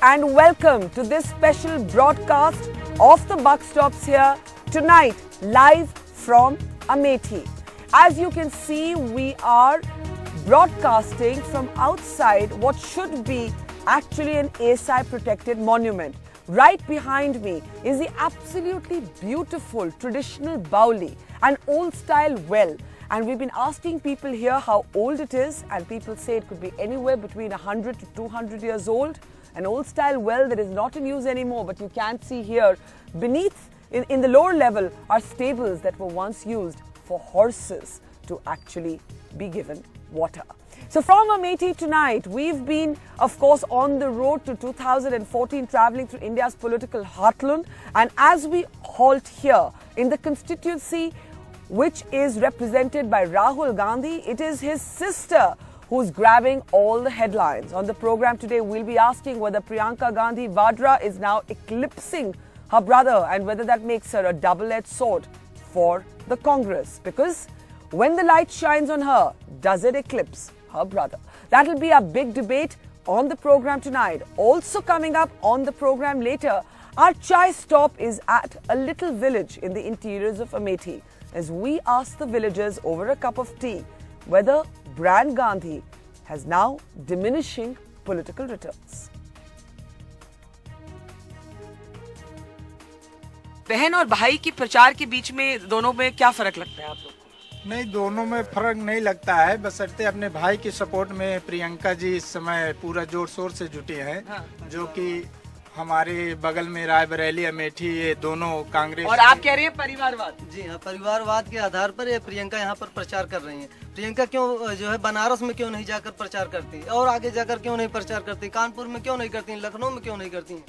and welcome to this special broadcast of the Buck Stops here tonight, live from Amethi. As you can see, we are broadcasting from outside what should be actually an ASI protected monument. Right behind me is the absolutely beautiful traditional Bauli, an old style well. And we've been asking people here how old it is, and people say it could be anywhere between 100 to 200 years old. An old style well that is not in use anymore, but you can't see here. Beneath, in the lower level, are stables that were once used for horses to actually be given water. So from Amethi tonight, we've been, of course, on the road to 2014, traveling through India's political heartland. And as we halt here in the constituency, which is represented by Rahul Gandhi, it is his sister who's grabbing all the headlines. On the program today, we'll be asking whether Priyanka Gandhi Vadra is now eclipsing her brother and whether that makes her a double-edged sword for the Congress. Because when the light shines on her, does it eclipse her brother? That'll be a big debate on the program tonight. Also coming up on the program later, our chai stop is at a little village in the interiors of Amethi, as we ask the villagers over a cup of tea whether brand Gandhi has now diminishing political returns. बहन और भाई की प्रचार के बीच में दोनों में क्या फर्क लगता है आप लोग को? नहीं, दोनों में फर्क नहीं लगता है, बशर्ते अपने भाई के सपोर्ट में प्रियंका जी इस समय पूरा जोर शोर से जुटे हैं। हाँ। जो कि हमारे बगल में रायबरेली, अमेठी, ये दोनों कांग्रेस। और आप कह रहे हैं परिवारवाद? जी हाँ, परिवारवाद के आधार पर ये प्रियंका यहाँ पर प्रचार कर रही हैं। प्रियंका क्यों जो है बनारस में क्यों नहीं जाकर प्रचार करती और आगे जाकर क्यों नहीं प्रचार करती, कानपुर में क्यों नहीं करती, लखनऊ में क्यों नहीं करती?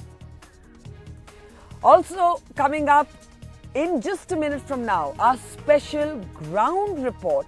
Also coming up in just a minute from now, our special ground report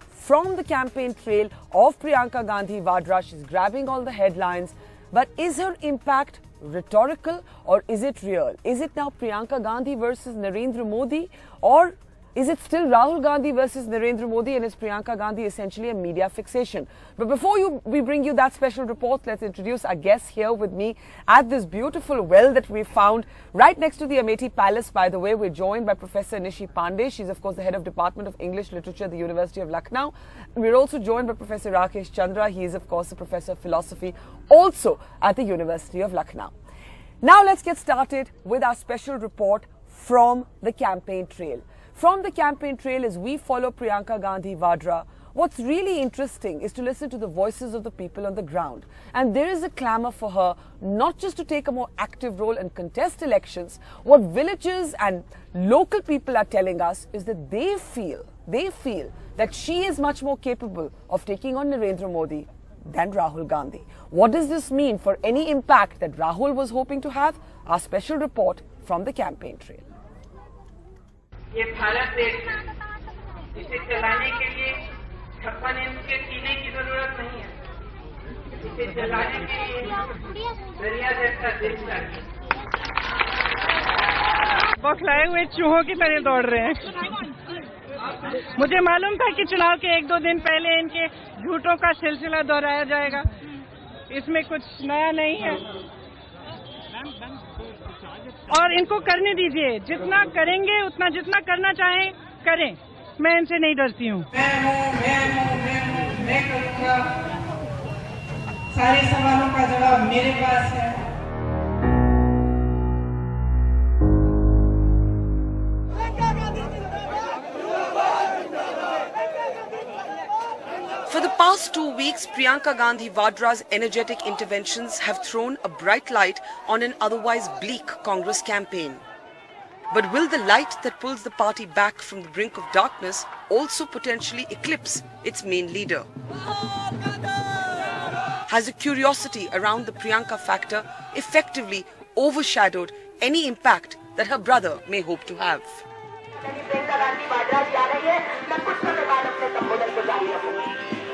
from the campaign trail of Priyanka Gandhi Vadra. She's grabbing all the headlines. But is her impact rhetorical or is it real? Is it now Priyanka Gandhi versus Narendra Modi, or is it still Rahul Gandhi versus Narendra Modi, and is Priyanka Gandhi essentially a media fixation? But before we bring you that special report, let's introduce our guests here with me at this beautiful well that we found right next to the Amethi Palace. By the way, we're joined by Professor Nishi Pandey. She's, of course, the head of Department of English Literature at the University of Lucknow. We're also joined by Professor Rakesh Chandra. He is, of course, a professor of philosophy also at the University of Lucknow. Now let's get started with our special report from the campaign trail. From the campaign trail, as we follow Priyanka Gandhi Vadra, what's really interesting is to listen to the voices of the people on the ground. And there is a clamour for her not just to take a more active role and contest elections. What villagers and local people are telling us is that they feel that she is much more capable of taking on Narendra Modi than Rahul Gandhi. What does this mean for any impact that Rahul was hoping to have? Our special report from the campaign trail. ये भारत देश है, इसे चलाने के लिए 56 inch के टीने की जरूरत नहीं है, इसे चलाने के लिए दरिया जैसा देश चाहिए। बौखलाए हुए चूहों की तरह दौड़ रहे हैं। मुझे मालूम था कि चुनाव के 1-2 दिन पहले इनके झूठों का सिलसिला दोहराया जाएगा, इसमें कुछ नया नहीं है और इनको करने दीजिए। जितना करेंगे उतना, जितना करना चाहें करें, मैं इनसे नहीं डरती हूँ। मैं करूँगा, सारे सवालों का जवाब मेरे पास है। For the past 2 weeks, Priyanka Gandhi Vadra's energetic interventions have thrown a bright light on an otherwise bleak Congress campaign. But will the light that pulls the party back from the brink of darkness also potentially eclipse its main leader? Has the curiosity around the Priyanka factor effectively overshadowed any impact that her brother may hope to have?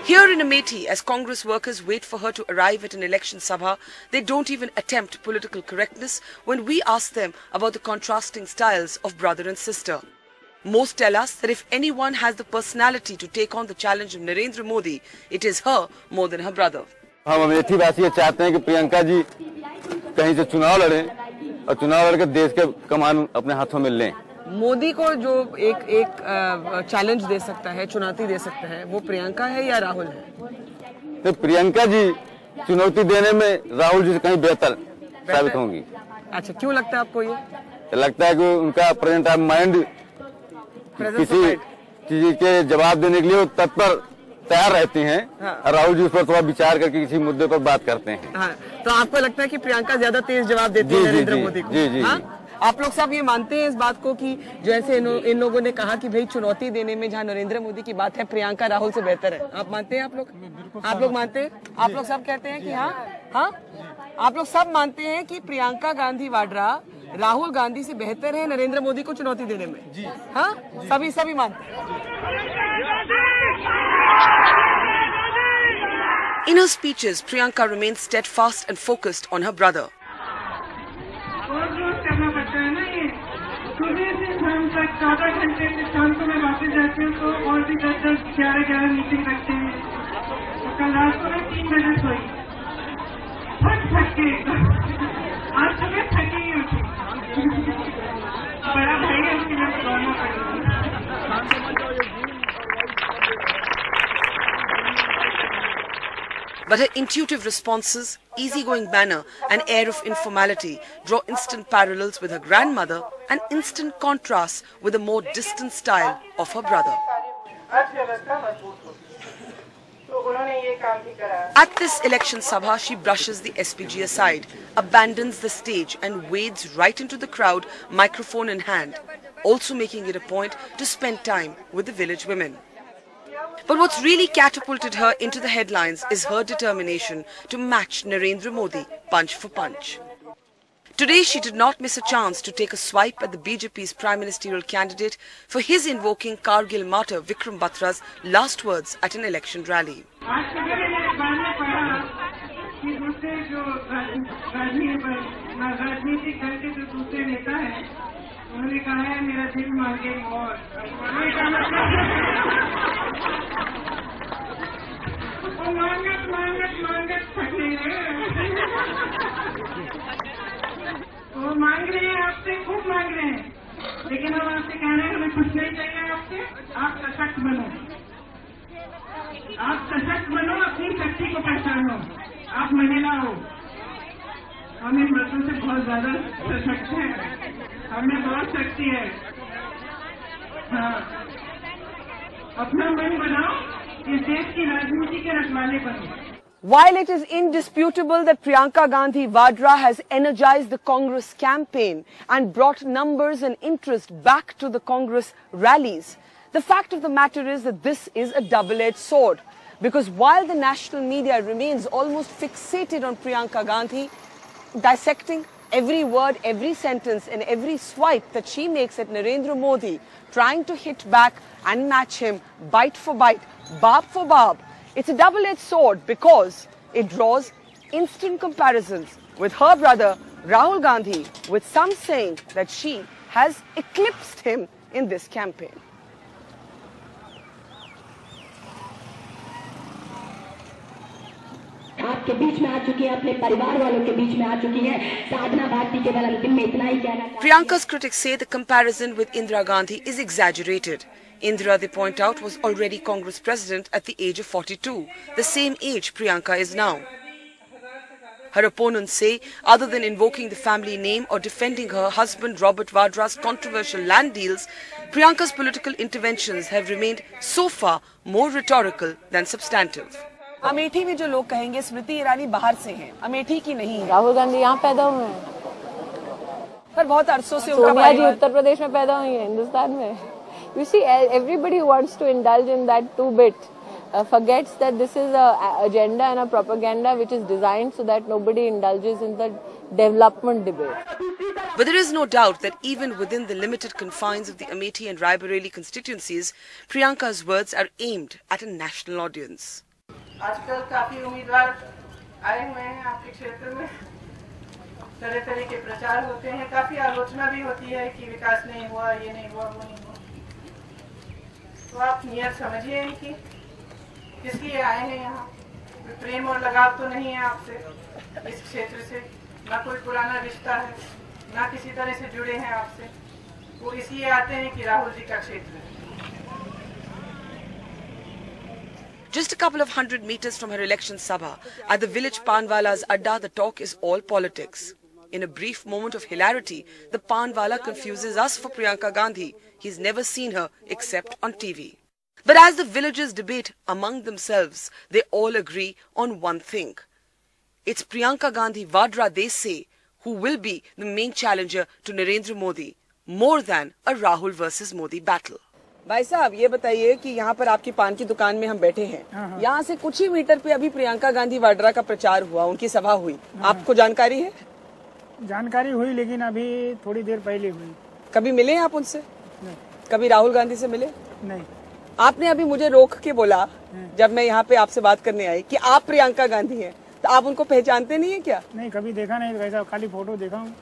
Here in Amethi, as Congress workers wait for her to arrive at an election sabha, they don't even attempt political correctness when we ask them about the contrasting styles of brother and sister. Most tell us that if anyone has the personality to take on the challenge of Narendra Modi, it is her more than her brother. हम अमेठी वासी चाहते हैं कि प्रियंका जी कहीं से चुनाव लड़ें और चुनाव लड़कर देश के कमान अपने हाथों में लें। मोदी को जो एक चैलेंज दे सकता है, चुनौती दे सकता है, वो प्रियंका है या राहुल है? तो प्रियंका जी चुनौती देने में राहुल जी से कहीं बेहतर साबित होंगी। अच्छा, क्यों लगता है आपको ये? लगता है कि उनका प्रेजेंट ऑफ माइंड किसी चीज के जवाब देने के लिए वो तत्पर तैयार रहती हैं। हाँ। राहुल जी उस पर थोड़ा विचार करके किसी मुद्दे पर बात करते हैं। हाँ। तो आपको लगता है कि प्रियंका ज्यादा तेज जवाब देती है नरेंद्र मोदी को? जी जी। हाँ? आप लोग सब ये मानते हैं इस बात को कि जैसे इन लोगों ने कहा कि भाई चुनौती देने में जहाँ नरेंद्र मोदी की बात है, प्रियंका राहुल से बेहतर है? आप मानते हैं? आप लोग मानते हैं? आप लोग सब कहते हैं कि हाँ, आप लोग सब मानते हैं कि प्रियंका गांधी वाड्रा राहुल गांधी से बेहतर है नरेंद्र मोदी को चुनौती देने में? जी हाँ, सभी मानते हैं। In her speeches, Priyanka remains steadfast and focused on her brother. करना पड़ता है ना, ये सुबह से शाम तक 14 घंटे से शाम को मैं वापस जाती हूँ तो और भी 10-10, 11-11 मीटिंग रखते हैं। तो कल रात को मैं 3 बजे सोई, थक के आज सुबह थकी ही उठी। बड़ा भाई है, उसके लिए दौड़ना पड़ेगा। But her intuitive responses, easygoing manner and air of informality draw instant parallels with her grandmother and instant contrasts with the more distant style of her brother. At this election sabha, she brushes the SPG aside, abandons the stage and wades right into the crowd, microphone in hand, also making it a point to spend time with the village women. But what's really catapulted her into the headlines is her determination to match Narendra Modi punch for punch. Today she did not miss a chance to take a swipe at the BJP's prime ministerial candidate for his invoking Kargil martyr Vikram Batra's last words at an election rally. उन्होंने कहा है मेरा दिल मांगे मौत। मांगत थके वो मांग रहे हैं आपसे, खूब मांग रहे हैं, लेकिन हम आपसे कह रहे हैं हमें कुछ नहीं चाहिए आपसे। आप सशक्त बनो, अपनी शक्ति को पहचानो। आप महिला हो, हम इन मर्दों से बहुत ज्यादा सशक्त हैं, हमें बहुत शक्ति है। हाँ, अपना मन बनाओ, इस देश की राजनीति के रखवाले बनो। While it is indisputable that Priyanka Gandhi Vadra has energized the Congress campaign and brought numbers and interest back to the Congress rallies, the fact of the matter is that this is a double-edged sword. Because while the national media remains almost fixated on Priyanka Gandhi, dissecting every word, every sentence and every swipe that she makes at Narendra Modi, trying to hit back and match him bite for bite, barb for barb, it's a double-edged sword because it draws instant comparisons with her brother Rahul Gandhi, with some saying that she has eclipsed him in this campaign. आपके बीच में आ चुकी है, अपने परिवार वालों के बीच में आ चुकी है। साधना भारती केवल अंतिम में इतना ही कहना चाहती है। Priyanka's critics say the comparison with Indira Gandhi is exaggerated. Indira, they point out, was already Congress president at the age of 42, the same age Priyanka is now. Her opponents say, other than invoking the family name or defending her husband Robert Vadra's controversial land deals, Priyanka's political interventions have remained so far more rhetorical than substantive. Amethi में जो लोग कहेंगे स्मृति ईरानी बाहर से हैं, अमेठी की नहीं है। राहुल गांधी यहाँ पैदा हुए हैं, पर बहुत अरसों से सोनिया जी उत्तर प्रदेश में पैदा हुई है, हिंदुस्तान में। You see, everybody who wants to indulge in that too bit forgets that this is a agenda and a propaganda which is designed so that nobody indulges in the development debate. But there is no doubt that even within the limited confines of the Amethi and Raebareli constituencies, Priyanka's words are aimed at a national audience. आजकल काफी उम्मीदवार आए हुए हैं आपके क्षेत्र में, तरह तरह के प्रचार होते हैं, काफी आलोचना भी होती है कि विकास नहीं हुआ, ये नहीं हुआ, वो नहीं हुआ। तो आप नियत समझिए कि किस लिए आए हैं यहाँ, प्रेम और लगाव तो नहीं है आपसे, इस क्षेत्र से, ना कोई पुराना रिश्ता है, ना किसी तरह से जुड़े हैं आपसे, वो इसलिए आते हैं कि राहुल जी का क्षेत्र है। Just a couple of 100 meters from her election sabha, at the village Panwala's Adda, the talk is all politics. In a brief moment of hilarity, the Panwala confuses us for Priyanka Gandhi. He's never seen her except on TV. But as the villagers debate among themselves, they all agree on one thing. It's Priyanka Gandhi Vadra, they say, who will be the main challenger to Narendra Modi, more than a Rahul versus Modi battle. भाई साहब, ये बताइए कि यहाँ पर आपकी पान की दुकान में हम बैठे हैं, यहाँ से कुछ ही मीटर पे अभी प्रियंका गांधी वाड्रा का प्रचार हुआ, उनकी सभा हुई, आपको जानकारी है? जानकारी हुई, लेकिन अभी थोड़ी देर पहले हुई। कभी मिले आप उनसे? नहीं। कभी राहुल गांधी से मिले? नहीं। आपने अभी मुझे रोक के बोला जब मैं यहाँ पे आपसे बात करने आई कि आप प्रियंका गांधी हैं, तो आप उनको पहचानते नहीं है क्या? नहीं, कभी देखा नहीं, वैसा खाली फोटो देखा हूँ।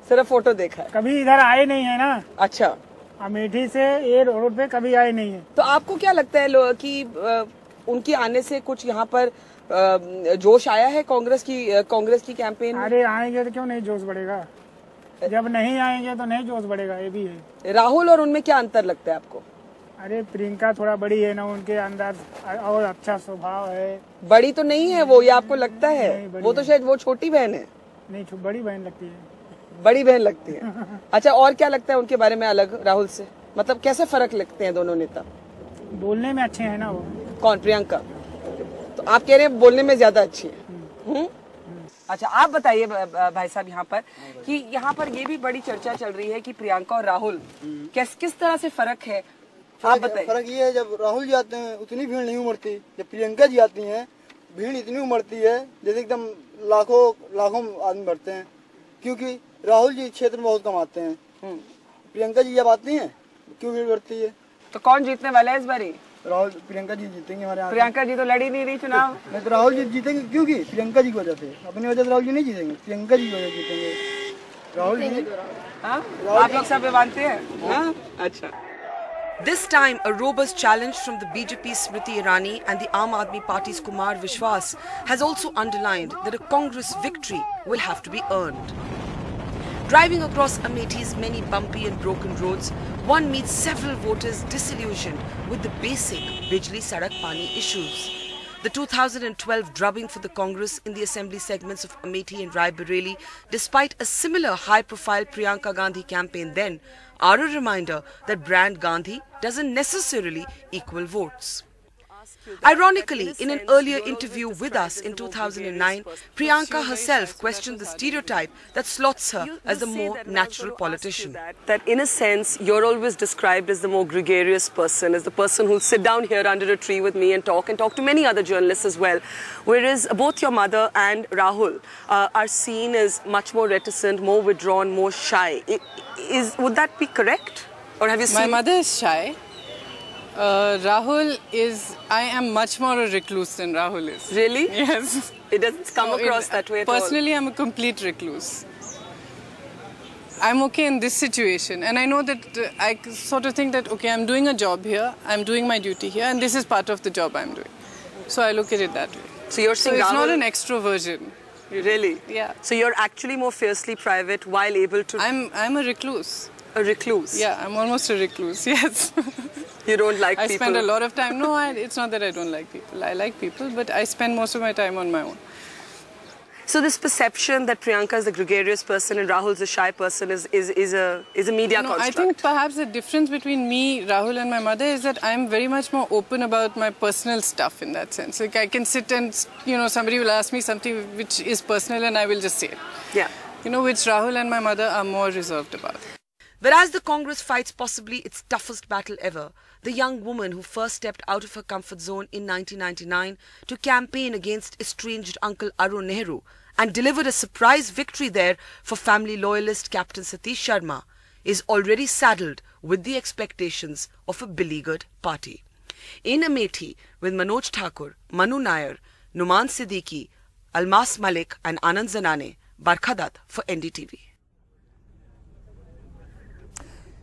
सिर्फ फोटो देखा है? कभी इधर आए नहीं है ना। अच्छा, अमेठी से ये रोड पे कभी आए नहीं है। तो आपको क्या लगता है कि उनके आने से कुछ यहाँ पर जोश आया है कांग्रेस की कैंपेन में? अरे आएंगे तो क्यों नहीं जोश बढ़ेगा, जब नहीं आएंगे तो नहीं जोश बढ़ेगा, ये भी है। राहुल और उनमें क्या अंतर लगता है आपको? अरे प्रियंका थोड़ा बड़ी है ना, उनके अंदर और अच्छा स्वभाव है। बड़ी तो नहीं है वो, ये आपको लगता है? वो तो शायद वो छोटी बहन है। नहीं, बड़ी बहन लगती है। बड़ी बहन लगती है। अच्छा, और क्या लगता है उनके बारे में अलग राहुल से? मतलब कैसे फर्क लगते हैं दोनों नेता? बोलने में अच्छे हैं ना वो। कौन? प्रियंका? तो आप कह रहे हैं बोलने में ज्यादा अच्छी है। अच्छा, आप बताइए भाई साहब यहाँ पर कि यहाँ पर ये भी बड़ी चर्चा चल रही है कि प्रियंका और राहुल किस तरह से फर्क है, आप बताइए। फर्क ये है, जब राहुल जी आते हैं उतनी भीड़ नहीं उमड़ती, जब प्रियंका जी आती हैं भीड़ इतनी उमड़ती है जैसे एकदम लाखों आदमी बढ़ते हैं, क्योंकि राहुल जी क्षेत्र में बहुत कम आते हैं। प्रियंका जी जब आती हैं क्यों भीड़ बढ़ती है? तो कौन जीतने वाला है इस बारी? राहुल, प्रियंका जी जीतेंगे हमारे यहाँ। प्रियंका जी तो लड़ी नहीं रही चुनाव। नहीं तो राहुल जी जीतेंगे, क्योंकि प्रियंका जी की वजह से, अपनी वजह से राहुल जी नहीं जीतेंगे, प्रियंका जी की वजह से जीतेंगे राहुल जी। आप लोग सब मानते हैं? अच्छा। This time, a robust challenge from the BJP's Smriti Irani and the Aam Aadmi Party's Kumar Vishwas has also underlined that a Congress victory will have to be earned. Driving across Amethi's many bumpy and broken roads, one meets several voters disillusioned with the basic Bijli Sadak Pani issues. The 2012 drubbing for the Congress in the assembly segments of Amethi and Rai Bareli, despite a similar high-profile Priyanka Gandhi campaign then, are a reminder that brand Gandhi doesn't necessarily equal votes. Ironically, in an earlier interview with us in 2009, Priyanka herself questioned the stereotype that slots her as the more natural politician. That in a sense, you're always described as the more gregarious person, as the person who'll sit down here under a tree with me and talk to many other journalists as well. Whereas both your mother and Rahul are seen as much more reticent, more withdrawn, more shy. Would that be correct? Or have you seen? My mother is shy. Rahul is, I am much more a recluse than Rahul is. Really? Yes. It doesn't come across that way at all. Personally, I'm a complete recluse. I'm okay in this situation, and I know that I sort of think that, okay, I'm doing a job here, I'm doing my duty here, and this is part of the job I'm doing. So I look at it that way. So you're saying it's Rahul, not an extroversion. Really? Yeah. So you're actually more fiercely private while able to... I'm a recluse. A recluse? Yeah, I'm almost a recluse, yes. You don't like people? I spend a lot of time... No, it's not that I don't like people. I like people, but I spend most of my time on my own. So this perception that Priyanka is the gregarious person and Rahul's a shy person is a media construct? I think perhaps the difference between me, Rahul and my mother is that I'm very much more open about my personal stuff in that sense. Like I can sit and, somebody will ask me something which is personal and I will just say it. Yeah. Which Rahul and my mother are more reserved about. Whereas the Congress fights possibly its toughest battle ever, the young woman who first stepped out of her comfort zone in 1999 to campaign against estranged uncle Arun Nehru and delivered a surprise victory there for family loyalist Captain Satish Sharma, is already saddled with the expectations of a beleaguered party. In Amethi, with Manoj Thakur, Manu Nair, Numan Siddiqui, Almas Malik and Anand Zanane, Barkha Dutt for NDTV.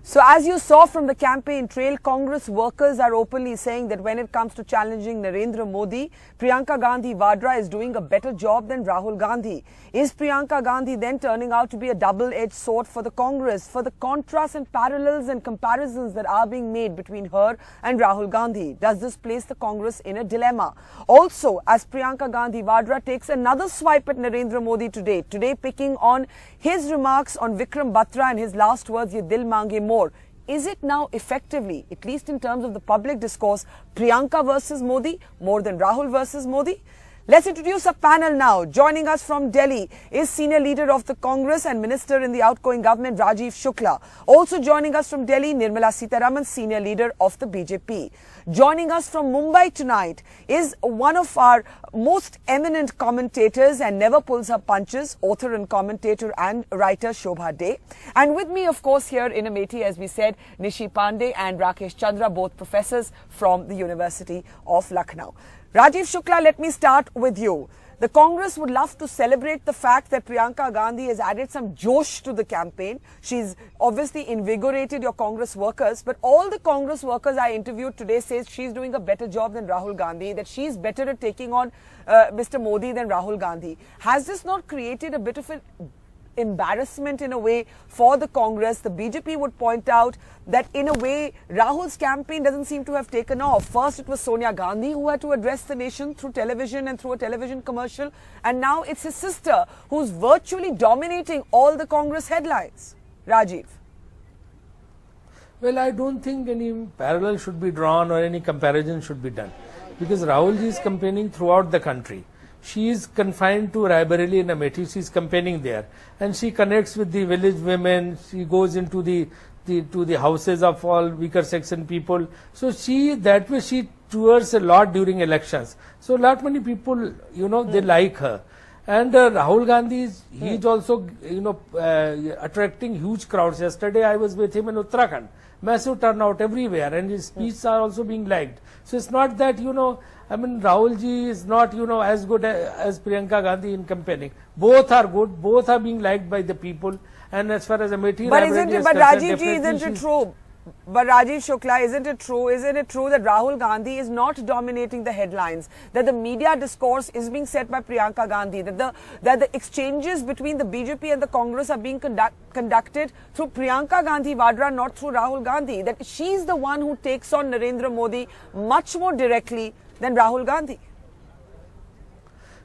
So as you saw from the campaign trail, Congress workers are openly saying that when it comes to challenging Narendra Modi, Priyanka Gandhi Vadra is doing a better job than Rahul Gandhi. Is Priyanka Gandhi then turning out to be a double-edged sword for the Congress, for the contrasts and parallels and comparisons that are being made between her and Rahul Gandhi? Does this place the Congress in a dilemma? Also, as Priyanka Gandhi Vadra takes another swipe at Narendra Modi today picking on his remarks on Vikram Batra and his last words, "Ye dil mange more." Is it now effectively, at least in terms of the public discourse, Priyanka versus Modi more than Rahul versus Modi? Let's introduce a panel now. Joining us from Delhi is Senior Leader of the Congress and Minister in the outgoing government, Rajiv Shukla. Also joining us from Delhi, Nirmala Sitharaman, Senior Leader of the BJP. Joining us from Mumbai tonight is one of our most eminent commentators and never pulls her punches, author and commentator and writer Shobha De. And with me, of course, here in Amethi, as we said, Nishi Pandey and Rakesh Chandra, both professors from the University of Lucknow. Rajiv Shukla, let me start with you. The Congress would love to celebrate the fact that Priyanka Gandhi has added some josh to the campaign. She's obviously invigorated your Congress workers, but all the Congress workers I interviewed today says she's doing a better job than Rahul Gandhi, that she's better at taking on Mr. Modi than Rahul Gandhi. Has this not created a bit of an embarrassment in a way for the Congress? The BJP would point out that in a way Rahul's campaign doesn't seem to have taken off. First it was Sonia Gandhi who had to address the nation through television and through a television commercial, and now it's his sister who's virtually dominating all the Congress headlines. Rajiv. Well, I don't think any parallel should be drawn or any comparison should be done, because Rahulji is campaigning throughout the country. She is confined to Raebareli and Amethi. She is campaigning there, and she connects with the village women. She goes into the houses of all weaker section people. So that way she tours a lot during elections. So lot many people, they like her. And Rahul Gandhi he is also attracting huge crowds. Yesterday I was with him in Uttarakhand. Massive turnout everywhere, and his speeches are also being liked. So it's not that Rahulji is not as good as Priyanka Gandhi in campaigning. Both are good. Both are being liked by the people. And as far as Amethi, but Rajivji, isn't it true? But Rajiv Shukla, isn't it true? Isn't it true that Rahul Gandhi is not dominating the headlines? That the media discourse is being set by Priyanka Gandhi? That the exchanges between the BJP and the Congress are being conducted through Priyanka Gandhi Vadra, not through Rahul Gandhi? That she's the one who takes on Narendra Modi much more directly than Rahul Gandhi?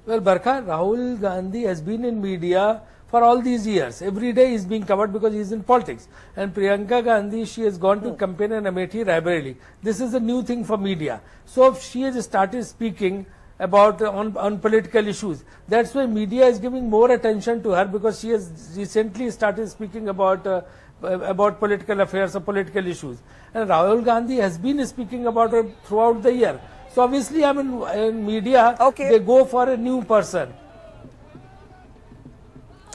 Well, Barkha, Rahul Gandhi has been in media for all these years. Every day he is being covered because he is in politics. And Priyanka Gandhi, she has gone to campaign in Amethi, Raebareli. This is a new thing for media. So she has started speaking about on political issues. That's why media is giving more attention to her, because she has recently started speaking about political affairs or political issues. And Rahul Gandhi has been speaking about her throughout the year. So obviously, in media, they go for a new person.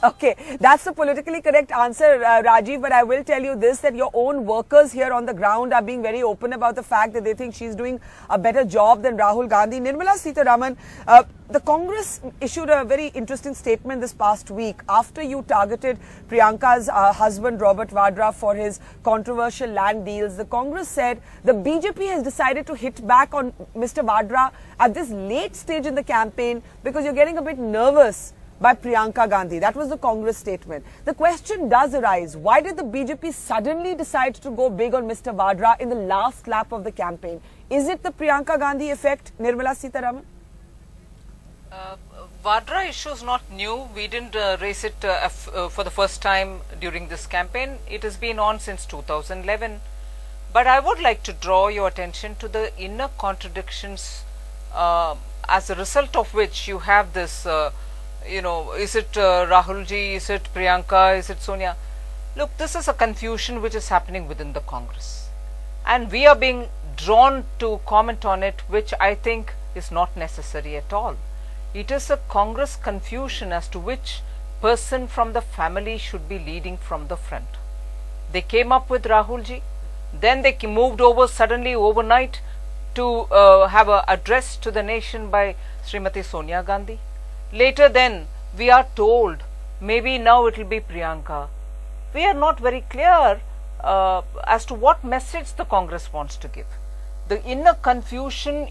Okay, that's the politically correct answer, Rajiv, but I will tell you this, that your own workers here on the ground are being very open about the fact that they think she's doing a better job than Rahul Gandhi. Nirmala Sitharaman, the Congress issued a very interesting statement this past week after you targeted Priyanka's husband Robert Vadra for his controversial land deals. The Congress said the BJP has decided to hit back on Mr. Vadra at this late stage in the campaign because you're getting a bit nervous by Priyanka Gandhi. That was the Congress statement. The question does arise, why did the BJP suddenly decide to go big on Mr. Vadra in the last lap of the campaign? Is it the Priyanka Gandhi effect, Nirmala Sitharaman? Vadra issue is not new. We didn't raise it for the first time during this campaign. It has been on since 2011. But I would like to draw your attention to the inner contradictions as a result of which you have this is it Rahulji, is it Priyanka, is it Sonia? Look, this is a confusion which is happening within the Congress. And we are being drawn to comment on it, which I think is not necessary at all. It is a Congress confusion as to which person from the family should be leading from the front. They came up with Rahulji, then they moved over suddenly overnight to have an address to the nation by Srimati Sonia Gandhi. Later then, we are told, maybe now it will be Priyanka. We are not very clear as to what message the Congress wants to give. The inner confusion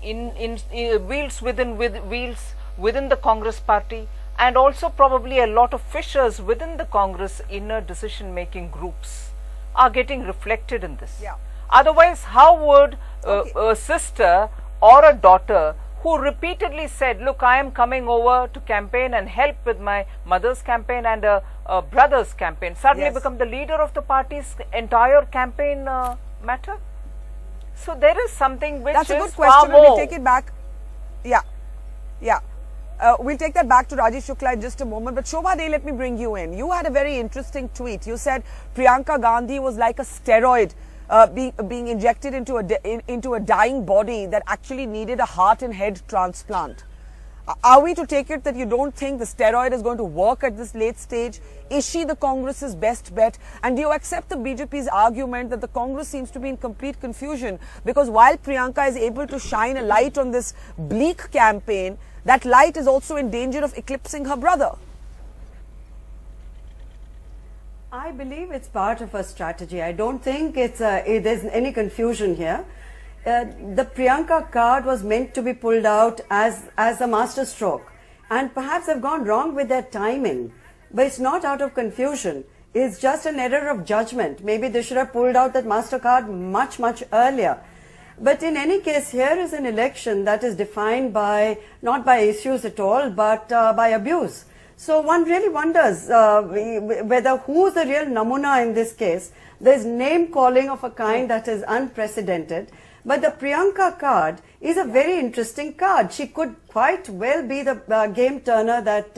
wheels within the Congress party, and also probably a lot of fissures within the Congress inner decision-making groups are getting reflected in this. Yeah. Otherwise, how would a sister or a daughter who repeatedly said, look, I am coming over to campaign and help with my mother's campaign and a brother's campaign, suddenly become the leader of the party's entire campaign matter? So there is something which That's is a good question. far more. We'll take it back. Yeah. We'll take that back to Rajesh Shukla in just a moment. But Shobha De, let me bring you in. You had a very interesting tweet. You said Priyanka Gandhi was like a steroid being injected into a dying body that actually needed a heart and head transplant. Are we to take it that you don't think the steroid is going to work at this late stage? Is she the Congress's best bet? And do you accept the BJP's argument that the Congress seems to be in complete confusion because while Priyanka is able to shine a light on this bleak campaign, that light is also in danger of eclipsing her brother? I believe it's part of a strategy. I don't think there's any confusion here. The Priyanka card was meant to be pulled out as a master stroke, and perhaps have gone wrong with their timing, but it's not out of confusion. It's just an error of judgment. Maybe they should have pulled out that master card much earlier. But in any case, here is an election that is defined by not by issues at all, but by abuse. So one really wonders whether who's the real namuna in this case. There's name calling of a kind that is unprecedented. But the Priyanka card is a very interesting card. She could quite well be the game turner that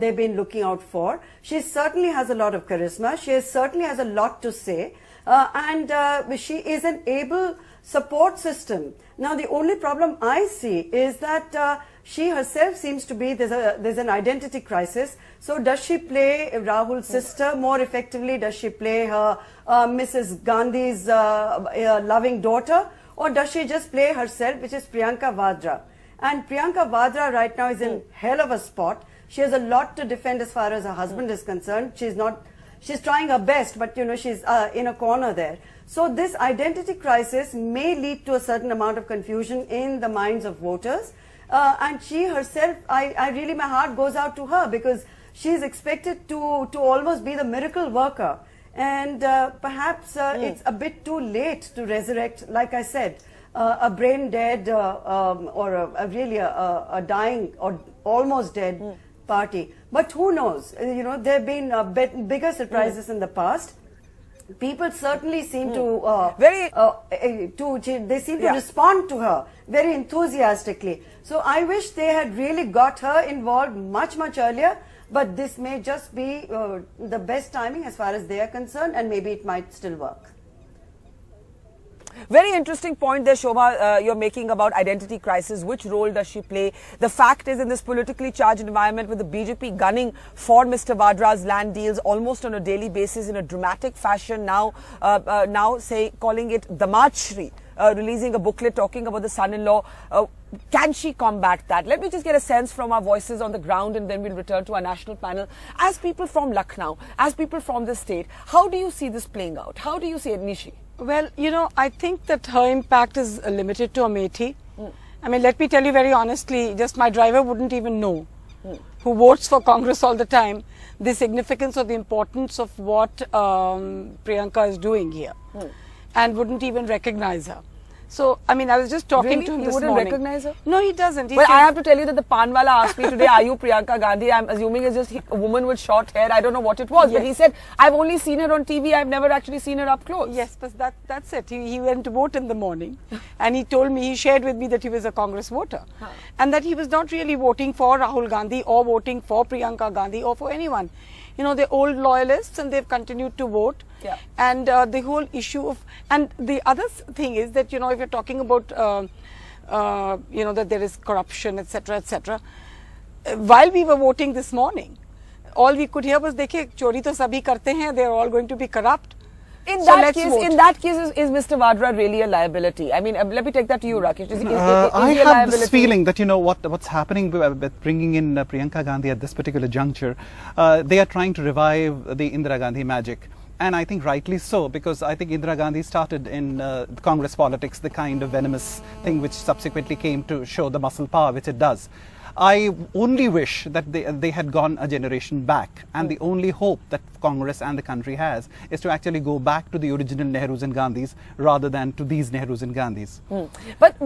they've been looking out for. She certainly has a lot of charisma. She certainly has a lot to say. And she is an able support system. Now, the only problem I see is that she herself seems to be, there's an identity crisis. So does she play Rahul's sister more effectively? Does she play her Mrs. Gandhi's loving daughter? Or does she just play herself, which is Priyanka Vadra? And Priyanka Vadra right now is in hell of a spot. She has a lot to defend as far as her husband is concerned. She's trying her best, but you know, she's in a corner there. So this identity crisis may lead to a certain amount of confusion in the minds of voters. And she herself, I really, my heart goes out to her because she's expected to almost be the miracle worker. And perhaps it's a bit too late to resurrect, like I said, a brain dead or really a dying or almost dead party. But who knows? You know, there have been bigger surprises in the past. People certainly seem to they seem to respond to her very enthusiastically. So I wish they had really got her involved much earlier. But this may just be the best timing as far as they are concerned, and maybe it might still work. Very interesting point there, Shobha, you're making about identity crisis. Which role does she play? The fact is, in this politically charged environment with the BJP gunning for Mr. Vadra's land deals almost on a daily basis in a dramatic fashion, now calling it Damachri, releasing a booklet talking about the son-in-law. Can she combat that? Let me just get a sense from our voices on the ground, and then we'll return to our national panel. As people from Lucknow, as people from the state, how do you see this playing out? How do you see it, Nishi? Well, you know, I think that her impact is limited to Amethi. I mean, let me tell you very honestly, just my driver wouldn't even know, who votes for Congress all the time, the significance or the importance of what Priyanka is doing here, and wouldn't even recognize her. So, I mean, I was just talking to him this morning. He wouldn't recognize her? No, he doesn't. Well, I have to tell you that the Panwala asked me today, are you Priyanka Gandhi? I'm assuming it's just a woman with short hair. I don't know what it was. Yes. But he said, I've only seen her on TV. I've never actually seen her up close. Yes, but that's it. He went to vote in the morning. And he told me, he shared with me that he was a Congress voter. And that he was not really voting for Rahul Gandhi or voting for Priyanka Gandhi or for anyone. You know, they're old loyalists and they've continued to vote. Yeah. And the whole issue of, and the other thing is that, you know, if you're talking about, you know, that there is corruption, etc., etc. While we were voting this morning, all we could hear was, "Dekhe, chori to sabhi karte hain, they're all going to be corrupt." In that case, is Mr. Vadra really a liability? I mean, let me take that to you, Rakesh. I have this feeling that, you know, what's happening with bringing in Priyanka Gandhi at this particular juncture, they are trying to revive the Indira Gandhi magic. And I think rightly so, because I think Indira Gandhi started in Congress politics the kind of venomous thing which subsequently came to show the muscle power which it does. I only wish that they had gone a generation back, and the only hope that Congress and the country has is to actually go back to the original Nehrus and Gandhis rather than to these Nehrus and Gandhis. But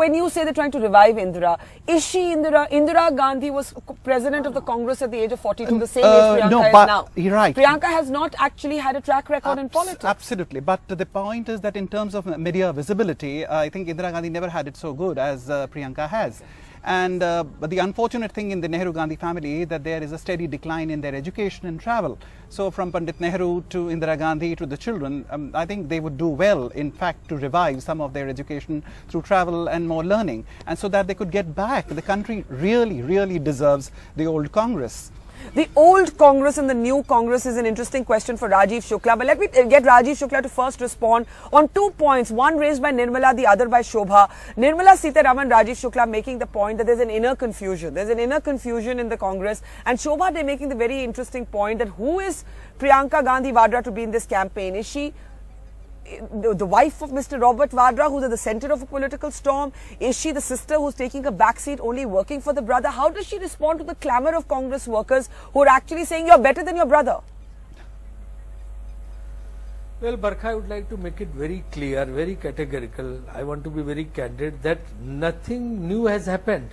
when you say they're trying to revive Indira, is she Indira? Indira Gandhi was president of the Congress at the age of 42, the same age Priyanka is now. You're right. Priyanka has not actually had a track record in politics. Absolutely. But the point is that in terms of media visibility, I think Indira Gandhi never had it so good as Priyanka has. And but the unfortunate thing in the Nehru-Gandhi family is that there is a steady decline in their education and travel. So from Pandit Nehru to Indira Gandhi to the children, I think they would do well, in fact, to revive some of their education through travel and more learning, and so that they could get back. The country really, really deserves the old Congress. The old Congress and the new Congress is an interesting question for Rajiv Shukla. But let me get Rajiv Shukla to first respond on 2 points, one raised by Nirmala, the other by Shobha. Nirmala Sitharaman, Rajiv Shukla making the point that there's an inner confusion. There's an inner confusion in the Congress. And Shobha, they're making the very interesting point that who is Priyanka Gandhi Vadra to be in this campaign? Is she the wife of Mr. Robert Vadra, who's at the center of a political storm? Is she the sister who's taking a backseat, only working for the brother? How does she respond to the clamor of Congress workers who are actually saying you're better than your brother? Well, Barkha, I would like to make it very clear, very categorical. I want to be very candid that nothing new has happened.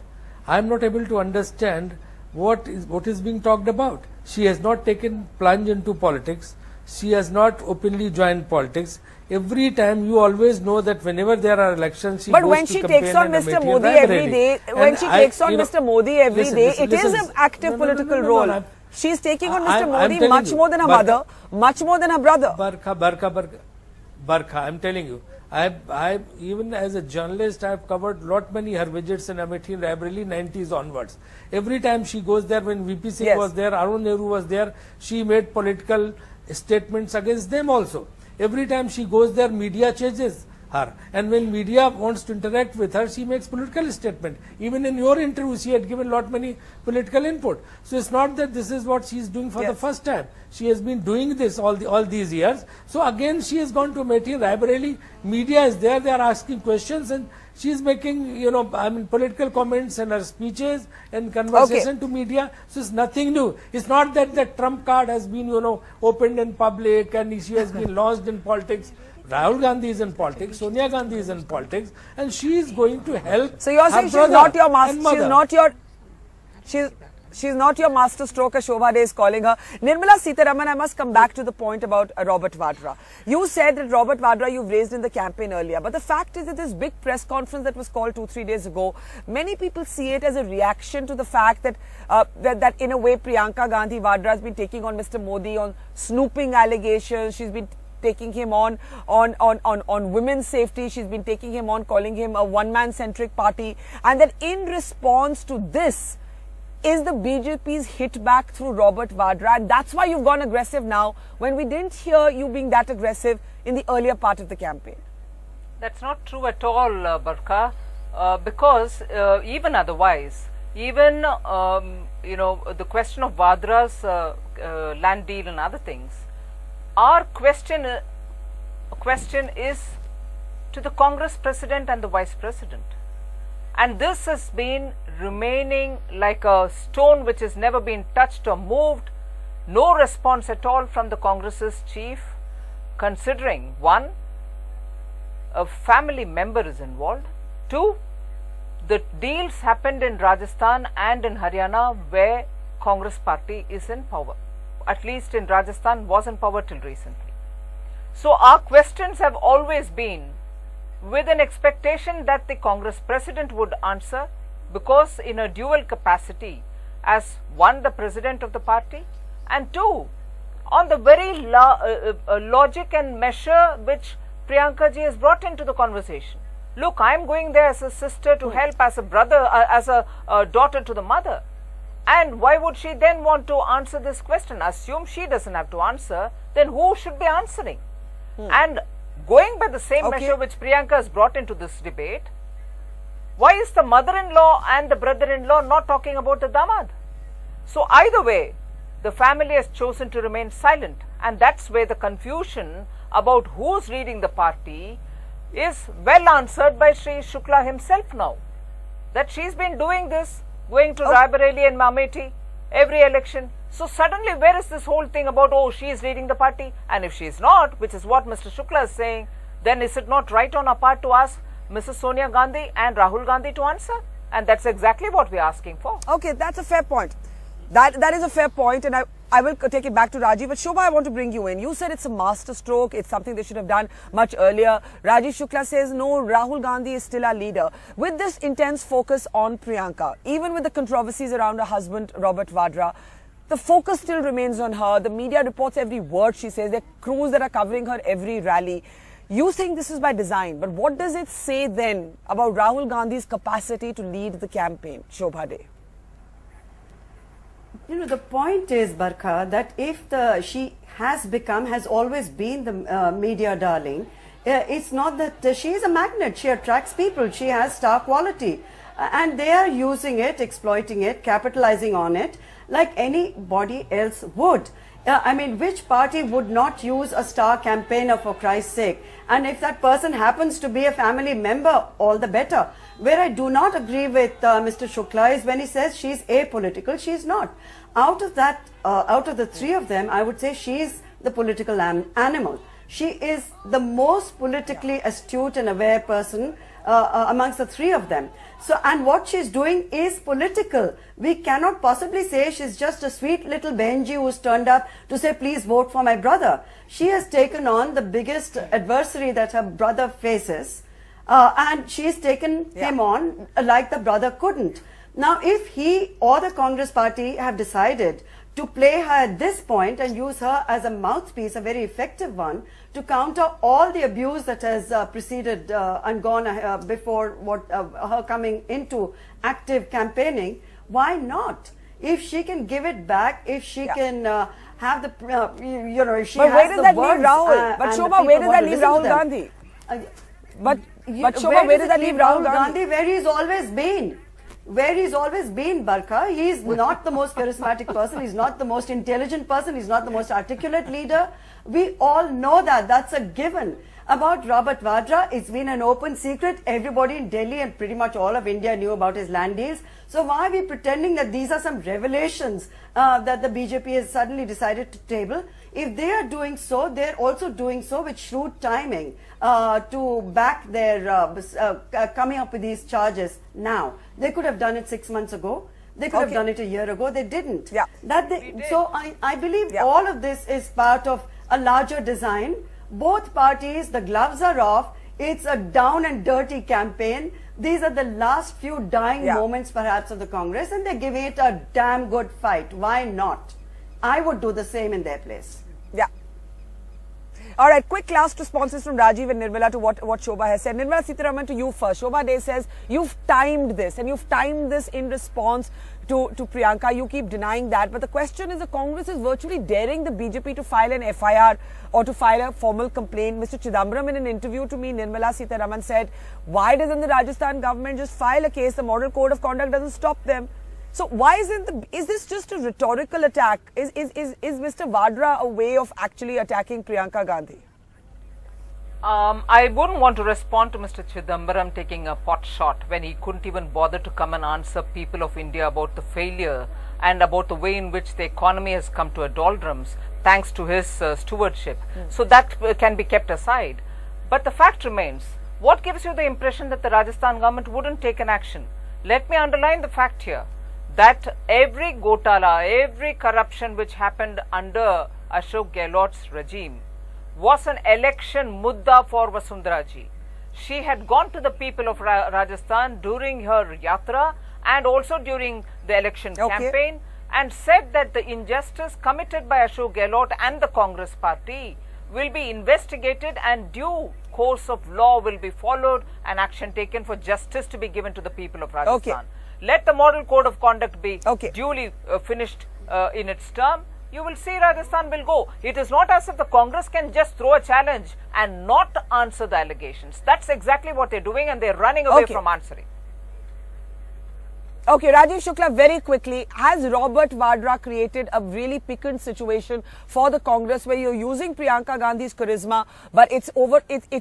I am not able to understand what is being talked about. She has not taken plunge into politics. She has not openly joined politics. Every time you always know that whenever there are elections, she but goes when to she campaign takes on Mr. Modi every day, when she takes on Mr. Modi every day, it is an active political role. She is taking on Mr. Modi much more than her mother, much more than her brother. Barkha, I'm telling you, I even as a journalist, I have covered lot many her visits in Amethi and Raebareli 90s onwards. Every time she goes there, when VP Singh was there, Arun Nehru was there, she made political statements against them also. Every time she goes there, media chases her, and when media wants to interact with her, she makes political statement. Even in your interview, she had given lot many political input. So it's not that this is what she is doing for the first time. She has been doing this all these years. So again, she has gone to Amethi, Raebareli. Media is there; they are asking questions, and she is making, political comments in her speeches and conversation to media. So it's nothing new. It's not that the Trump card has been, opened in public and she has been launched in politics. Rahul Gandhi is in politics, Sonia Gandhi is in politics, and she is going to help. So you are saying she's not your master, she's not your master stroke, as Shobha Dey is calling her. Nirmala Sitharaman, I must come back to the point about Robert Vadra. You said that Robert Vadra you've raised in the campaign earlier, but the fact is that this big press conference that was called 2-3 days ago, many people see it as a reaction to the fact that that in a way Priyanka Gandhi Vadra has been taking on Mr. Modi on snooping allegations. She's been taking him on women's safety. She's been taking him on, calling him a one-man centric party, and that in response to this is the BJP's hit back through Robert Vadra, and that's why you've gone aggressive now when we didn't hear you being that aggressive in the earlier part of the campaign. That's not true at all, Barkha, because even otherwise, even the question of Vadra's land deal and other things, our question is to the Congress president and the vice president, and this has been remaining like a stone which has never been touched or moved. No response at all from the Congress's chief, considering 1, a family member is involved, 2, the deals happened in Rajasthan and in Haryana where Congress party is in power. At least in Rajasthan, was in power till recently. So our questions have always been with an expectation that the Congress president would answer, because in a dual capacity as 1, the president of the party, and 2, on the very logic and measure which Priyanka ji has brought into the conversation. Look, I am going there as a sister to help, as a brother, as a daughter to the mother. And why would she then want to answer this question? Assume she doesn't have to answer, then who should be answering? And going by the same measure which Priyanka has brought into this debate, why is the mother-in-law and the brother-in-law not talking about the damad? So either way, the family has chosen to remain silent, And that's where the confusion about who's leading the party is well answered by Sri Shukla himself now. That she's been doing this, going to Raebareli and Amethi every election. So suddenly where is this whole thing about, oh, she is leading the party? And if she is not, which is what Mr. Shukla is saying, then is it not right on our part to ask Mrs. Sonia Gandhi and Rahul Gandhi to answer? And that's exactly what we're asking for. Okay, that's a fair point. That is a fair point, and I will take it back to Rajiv. But Shobha, I want to bring you in. You said it's a master stroke. It's something they should have done much earlier. Rajiv Shukla says, no, Rahul Gandhi is still our leader. With this intense focus on Priyanka, even with the controversies around her husband, Robert Vadra, the focus still remains on her. The media reports every word she says. There are crews that are covering her every rally. You think this is by design, but what does it say then about Rahul Gandhi's capacity to lead the campaign, Shobha De? You know, the point is, Barkha, that if she has always been the media darling, it's not that she is a magnet. She attracts people. She has star quality. And they are using it, exploiting it, capitalizing on it like anybody else would. I mean, which party would not use a star campaigner, for Christ's sake? And if that person happens to be a family member, all the better. Where I do not agree with Mr. Shukla is when he says she's apolitical. She's not. Out of the three of them, I would say she's the political animal. She is the most politically astute and aware person amongst the three of them. So, and what she's doing is political. We cannot possibly say she's just a sweet little Benji who's turned up to say, please vote for my brother. She has taken on the biggest adversary that her brother faces, and she's taken him on like the brother couldn't. Now, if he or the Congress party have decided to play her at this point and use her as a mouthpiece, a very effective one, to counter all the abuse that has preceded and gone before her coming into active campaigning, why not? If she can give it back, if she can have the, if she has the words. But Shobha, where does that leave Rahul Gandhi? But Shobha, where does that leave Rahul Gandhi? Where he's always been. Where he's always been, Barkha. He's not the most charismatic person. He's not the most intelligent person. He's not the most articulate leader. We all know that. That's a given. About Robert Vadra, it's been an open secret. Everybody in Delhi and pretty much all of India knew about his land deals. So why are we pretending that these are some revelations that the BJP has suddenly decided to table? If they are doing so, they're also doing so with shrewd timing to back their coming up with these charges now. They could have done it 6 months ago. They could have done it a year ago. They didn't. So I believe all of this is part of a larger design. Both parties, the gloves are off. It's a down and dirty campaign. These are the last few dying moments perhaps of the Congress, and they're giving it a damn good fight. Why not? I would do the same in their place. Yeah. All right, quick last responses from Rajiv and Nirmala to what Shobha has said. Nirmala Sitharaman, to you first. Shobha De says, you've timed this, and you've timed this in response to Priyanka. You keep denying that. But the question is, the Congress is virtually daring the BJP to file an FIR or to file a formal complaint. Mr. Chidambaram, in an interview to me, Nirmala Sitharaman said, why doesn't the Rajasthan government just file a case? The Model Code of Conduct doesn't stop them. So why is this just a rhetorical attack? Is Mr. Vadra a way of actually attacking Priyanka Gandhi? I wouldn't want to respond to Mr. Chidambaram taking a pot shot when he couldn't even bother to come and answer people of India about the failure and about the way in which the economy has come to a doldrums thanks to his stewardship. So that can be kept aside. But the fact remains, what gives you the impression that the Rajasthan government wouldn't take an action? Let me underline the fact here that every Gotala, every corruption which happened under Ashok Gehlot's regime was an election mudda for Vasundhara ji. She had gone to the people of Rajasthan during her yatra and also during the election campaign and said that the injustice committed by Ashok Gehlot and the Congress party will be investigated and due course of law will be followed and action taken for justice to be given to the people of Rajasthan. Let the Model Code of Conduct be duly finished in its term. You will see Rajasthan will go. It is not as if the Congress can just throw a challenge and not answer the allegations. That's exactly what they're doing, and they're running away from answering. Okay, Rajiv Shukla, very quickly, has Robert Vadra created a really piquant situation for the Congress where you're using Priyanka Gandhi's charisma, but it's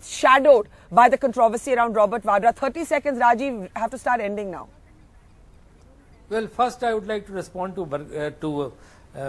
shadowed by the controversy around Robert Vadra? 30 seconds, Rajiv, have to start ending now. Well, first I would like to respond to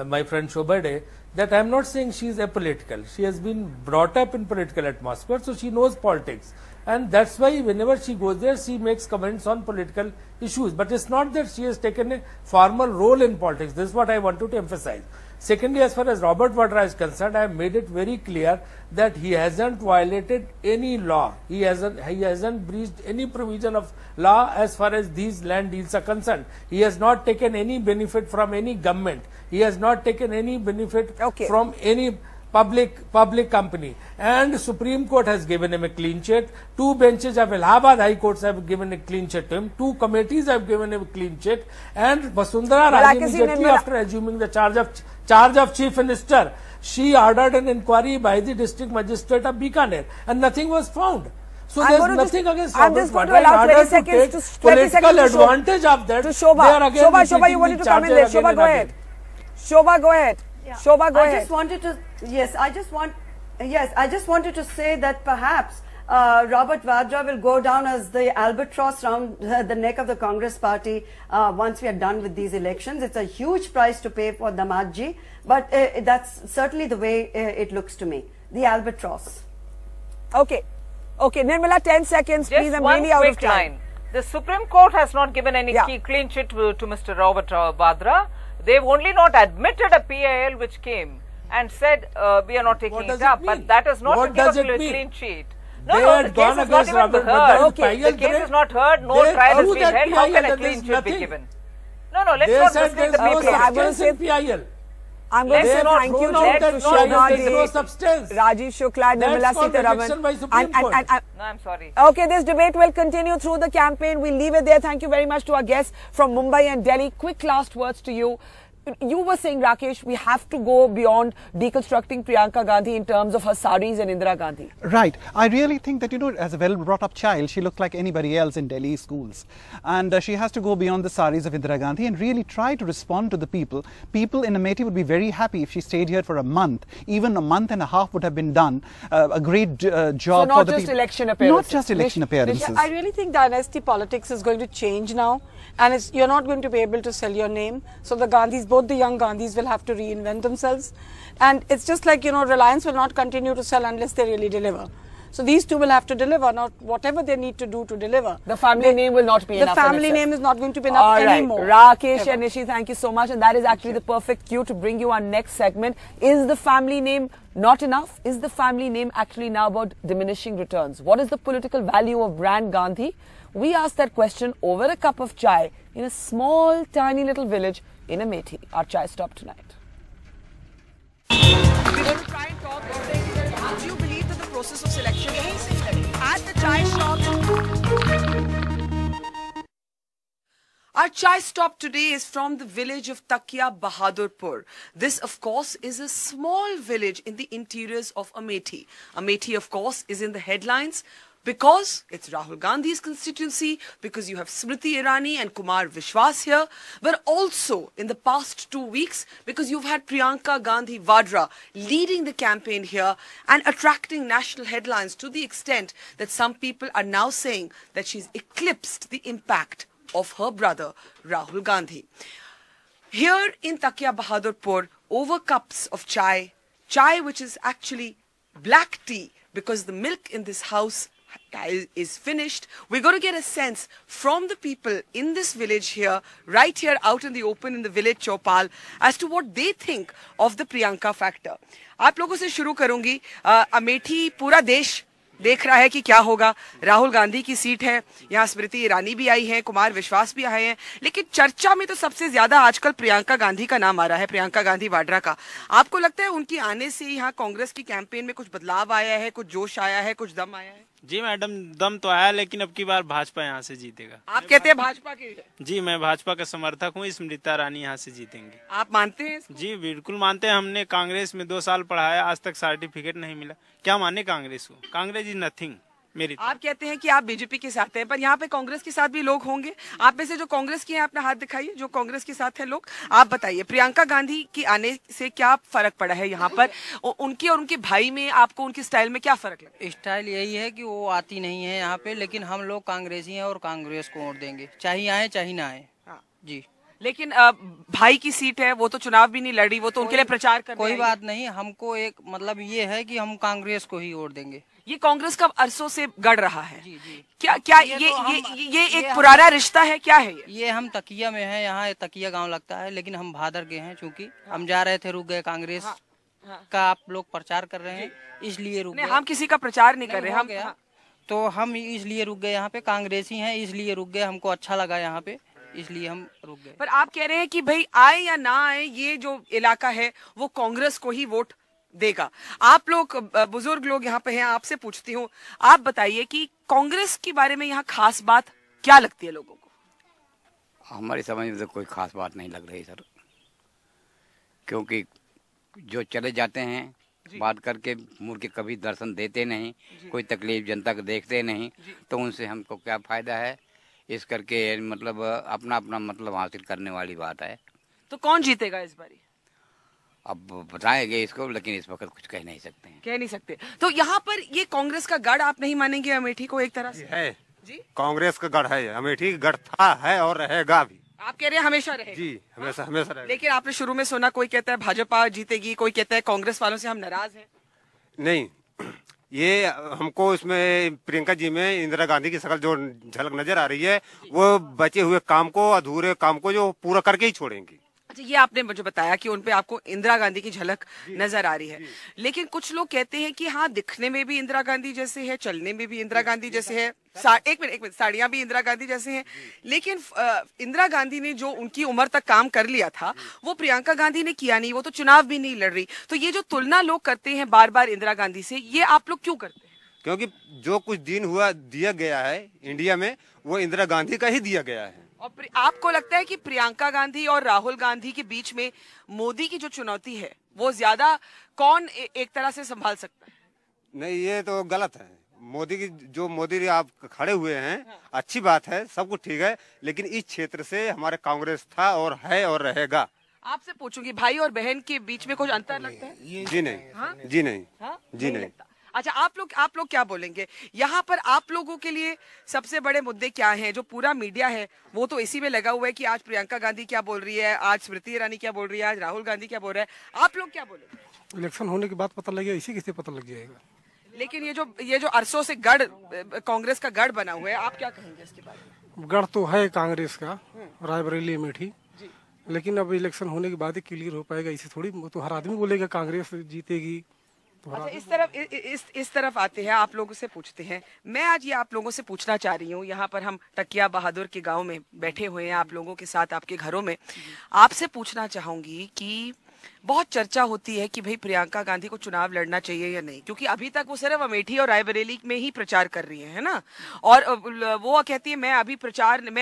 my friend Shobhade that I am not saying she is apolitical. She has been brought up in political atmosphere, so she knows politics. And that's why whenever she goes there, she makes comments on political issues. But it's not that she has taken a formal role in politics. This is what I wanted to emphasize. Secondly, as far as Robert Vadra is concerned, I have made it very clear that he hasn't violated any law. He hasn't breached any provision of law as far as these land deals are concerned. He has not taken any benefit from any government. He has not taken any benefit from any public company, and Supreme Court has given him a clean sheet. 2 benches of Allahabad High Courts have given a clean sheet to him. 2 committees have given him a clean sheet. And Vasundhara Raje, immediately after assuming the charge of Chief Minister, she ordered an inquiry by the District Magistrate of Bikaner, and nothing was found. So there is nothing against Robert Vadra in order to take political advantage of that. Shobha, you wanted to come in there. Shobha, go ahead. Shobha, go ahead. Yeah. Shobha, go ahead. I just wanted to say that perhaps Robert Vadra will go down as the albatross around the neck of the Congress party once we are done with these elections. It's a huge price to pay for Damadji, but that's certainly the way it looks to me. The albatross. Okay, Nirmala, 10 seconds, please. I'm really out of time. Line. The Supreme Court has not given any clean sheet to Mr. Robert Vadra. They've only not admitted a PIL which came and said we are not taking it up, but that is not to give a clean sheet. No, the case is not even heard. The case is not heard, no trial has been held. How can a clean sheet be given? No, let's not mislead the people. I'm going to say PIL. I'm going to say thank you to Shobha, Rajiv Shukla, Nirmala Sitharaman. No, I'm sorry. Okay, this debate will continue through the campaign. We'll leave it there. Thank you very much to our guests from Mumbai and Delhi. Quick last words to you. You were saying, Rakesh, we have to go beyond deconstructing Priyanka Gandhi in terms of her saris and Indira Gandhi. Right. I really think that, as a well-brought-up child, she looked like anybody else in Delhi schools. And she has to go beyond the saris of Indira Gandhi and really try to respond to the people. People in Amethi would be very happy if she stayed here for a month. Even a month and a half would have been done. A great job for the people. So not just election appearances. Not just election appearances. I really think dynasty politics is going to change now. And you're not going to be able to sell your name. So the Gandhis, both the young Gandhis, will have to reinvent themselves. And it's just like, Reliance will not continue to sell unless they really deliver. So these two will have to deliver, not whatever they need to do to deliver. The family name will not be enough. The family name is not going to be enough anymore. Rakesh and Nishi, thank you so much. And that is actually the perfect cue to bring you our next segment. Is the family name not enough? Is the family name actually now about diminishing returns? What is the political value of brand Gandhi? We asked that question over a cup of chai in a small, tiny little village in Amethi. Our chai stop tonight. We're going to try and talk about do you believe that the process of selection at the chai shop? Our chai stop today is from the village of Takia Bahadurpur. This, of course, is a small village in the interiors of Amethi. Amethi, of course, is in the headlines because it's Rahul Gandhi's constituency, because you have Smriti Irani and Kumar Vishwas here, but also in the past 2 weeks because you've had Priyanka Gandhi Vadra leading the campaign here and attracting national headlines to the extent that some people are now saying that she's eclipsed the impact of her brother Rahul Gandhi. Here in Takia Bahadurpur, over cups of chai which is actually black tea because the milk in this house is finished. We're going to get a sense from the people in this village here, right here out in the open in the village Chopal, as to what they think of the Priyanka factor. आप लोगों से शुरू करूंगी. अमेठी पूरा देश देख रहा है कि क्या होगा. राहुल गांधी की सीट है, यहाँ स्मृति ईरानी भी आई हैं, कुमार विश्वास भी आए हैं, लेकिन चर्चा में तो सबसे ज्यादा आजकल प्रियंका गांधी का नाम आ रहा है, प्रियंका गांधी वाड्रा का. आपको लगता है उनकी आने से यहाँ कांग्रेस की कैंपेन में कुछ बदलाव आया है, कुछ जोश आया है, कुछ दम आया है? जी मैडम, दम तो आया, लेकिन अब की बार भाजपा यहाँ से जीतेगा. आप कहते हैं भाजपा के? जी, मैं भाजपा का समर्थक हूँ. स्मृति ईरानी यहाँ से जीतेंगे. आप मानते हैं? जी बिल्कुल मानते हैं. हमने कांग्रेस में 2 साल पढ़ाया, आज तक सर्टिफिकेट नहीं मिला. क्या माने कांग्रेस को? Congress is nothing. मेरी। आप कहते हैं कि आप बीजेपी के साथ हैं, पर यहाँ पे कांग्रेस के साथ भी लोग होंगे। आप में से जो कांग्रेस के हैं अपना हाथ दिखाइए, जो कांग्रेस के साथ हैं लोग। आप बताइए प्रियंका गांधी के आने से क्या फर्क पड़ा है यहाँ पर, उनकी और उनके भाई में आपको उनकी स्टाइल में क्या फर्क लगा? स्टाइल यही है कि वो आती नहीं है यहाँ पे, लेकिन हम लोग कांग्रेसी हैं और कांग्रेस को वोट देंगे, चाहे आए चाहे ना आए। जी, लेकिन भाई की सीट है, वो तो चुनाव भी नहीं लड़ी, वो तो उनके लिए प्रचार कर कोई बात नहीं, हमको एक मतलब ये है कि हम कांग्रेस को ही वोट देंगे। ये कांग्रेस का अरसों से गढ़ रहा है। जी जी। क्या ये एक पुराना रिश्ता है, क्या है ये? हम तकिया में हैं, यहाँ तकिया गांव लगता है, लेकिन हम भादर के हैं, चूंकि हम जा रहे थे, रुक गए। कांग्रेस का आप लोग प्रचार कर रहे हैं इसलिए रुक गए। हम किसी का प्रचार नहीं कर रहे, हम तो हम इसलिए रुक गए यहाँ पे, कांग्रेसी हैं इसलिए रुक गए, हमको अच्छा लगा यहाँ पे इसलिए हम रुक गए। पर आप कह रहे हैं कि भाई आए या ना आए, ये जो इलाका है वो कांग्रेस को ही वोट देगा। आप लोग बुजुर्ग लोग यहाँ पे हैं, आपसे पूछती हूँ, आप बताइए कि कांग्रेस के बारे में यहाँ खास बात क्या लगती है लोगों को? हमारी समझ में तो कोई खास बात नहीं लग रही सर, क्योंकि जो चले जाते हैं बात करके मुड़ के कभी दर्शन देते नहीं, कोई तकलीफ जनता को देखते नहीं, तो उनसे हमको क्या फायदा है। इस करके मतलब अपना अपना मतलब हासिल करने वाली बात है। तो कौन जीतेगा इस बारी? अब बताएंगे इसको, लेकिन इस वक्त कुछ कह नहीं सकते हैं। कह नहीं सकते। तो यहाँ पर ये कांग्रेस का गढ़ आप नहीं मानेंगे अमेठी को एक तरह से? है जी, कांग्रेस का गढ़ है, अमेठी गढ़ था, है और रहेगा भी। आप कह रहे हैं हमेशा रहेगा? जी, हमेशा हमेशा रहेगा। लेकिन आपने शुरू में सुना, कोई कहता है भाजपा जीतेगी, कोई कहता है कांग्रेस वालों से हम नाराज हैं। नहीं, ये हमको इसमें प्रियंका जी में इंदिरा गांधी की शकल जो झलक नजर आ रही है, वो बचे हुए काम को, अधूरे काम को जो पूरा करके ही छोड़ेंगी। अच्छा, ये आपने मुझे बताया कि उनपे आपको इंदिरा गांधी की झलक नजर आ रही है, लेकिन कुछ लोग कहते हैं कि हाँ, दिखने में भी इंदिरा गांधी जैसे है, चलने में भी इंदिरा गांधी जैसे है, एक मिनट, साड़ियां भी इंदिरा गांधी जैसे हैं, लेकिन इंदिरा गांधी ने जो उनकी उम्र तक काम कर लिया था वो प्रियंका गांधी ने किया नहीं, वो तो चुनाव भी नहीं लड़ रही। तो ये जो तुलना लोग करते हैं बार बार इंदिरा गांधी से, ये आप लोग क्यों करते हैं? क्योंकि जो कुछ दिन हुआ दिया गया है इंडिया में, वो इंदिरा गांधी का ही दिया गया है। और आपको लगता है कि प्रियंका गांधी और राहुल गांधी के बीच में मोदी की जो चुनौती है वो ज्यादा कौन एक तरह से संभाल सकता है? नहीं, ये तो गलत है। मोदी की जो मोदी आप खड़े हुए हैं, अच्छी बात है, सब कुछ ठीक है, लेकिन इस क्षेत्र से हमारे कांग्रेस था और है और रहेगा। आपसे पूछूंगी, भाई और बहन के बीच में कुछ अंतर लगता है? जी नहीं, जी नहीं, जी नहीं। अच्छा, आप लोग क्या बोलेंगे? यहाँ पर आप लोगों के लिए सबसे बड़े मुद्दे क्या हैं? जो पूरा मीडिया है वो तो इसी में लगा हुआ है कि आज प्रियंका गांधी क्या बोल रही है, आज स्मृति ईरानी क्या बोल रही है, आज राहुल गांधी क्या बोल रहा है। आप लोग क्या बोलेंगे? इलेक्शन होने के बाद पता लगेगा, इसी किसी पता लग जाएगा। लेकिन ये जो अरसों से गढ़, कांग्रेस का गढ़ बना हुआ है, आप क्या कहेंगे इसके बारे में? गढ़ तो है कांग्रेस का, रायबरेली अमेठी, लेकिन अब इलेक्शन होने के बाद ही क्लियर हो पाएगा। इसे थोड़ी तो हर आदमी बोलेगा कांग्रेस जीतेगी। अच्छा, इस तरफ आते हैं, आप लोगों से पूछते हैं। मैं आज ये आप लोगों से पूछना चाह रही हूँ, यहाँ पर हम तकिया बहादुर के गांव में बैठे हुए हैं आप लोगों के साथ, आपके घरों में। आपसे पूछना चाहूंगी कि बहुत चर्चा होती है कि भाई प्रियंका गांधी को चुनाव लड़ना चाहिए या नहीं, क्योंकि अभी तक वो सिर्फ अमेठी और रायबरेली में ही प्रचार कर रही है ना, और वो कहती है मैं